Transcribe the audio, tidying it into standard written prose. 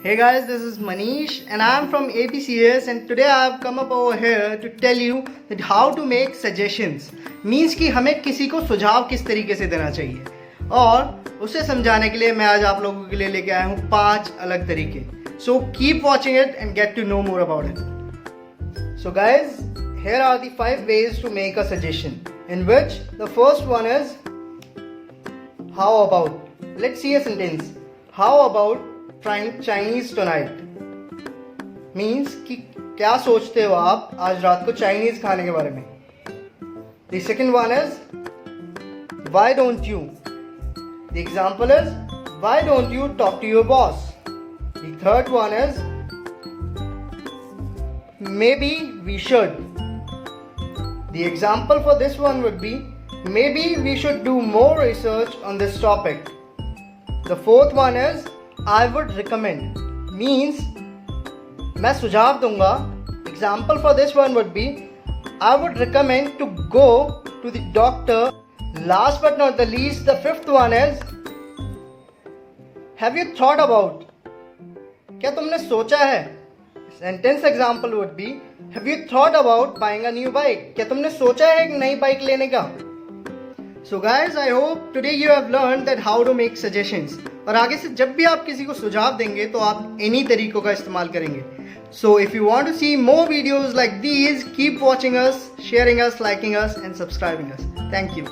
Hey guys, this is Manish and I'm from APCS and today I've come up over here to tell you that how to make suggestions. Means कि हमें किसी को सुझाव किस तरीके से देना चाहिए और उसे समझाने के लिए मैं आज आप लोगों के लिए लेके आया हूँ 5 अलग तरीके. So keep watching it and get to know more about it. So guys, here are the 5 ways to make a suggestion, in which the first one is how about. Let's see a sentence. How about trying Chinese tonight? Means कि क्या सोचते हो आप आज रात को Chinese खाने के बारे में. The second one is why don't you. The example is why don't you talk to your boss. The third one is maybe we should. The example for this one would be maybe we should do more research on this topic. The fourth one is I would recommend. Means मैं सुझाव दूंगा. Example for this one would be I would recommend to go to the doctor. Last but not the least, the fifth one is have you thought about. क्या तुमने सोचा है. Sentence example would be have you thought about buying a new bike. क्या तुमने सोचा है एक नई बाइक लेने का. So guys, I hope today you have learned that how to make suggestions. और आगे से जब भी आप किसी को सुझाव देंगे तो आप इन्हीं तरीकों का इस्तेमाल करेंगे. So if you want to see more videos like these, keep watching us, sharing us, liking us and subscribing us. Thank you.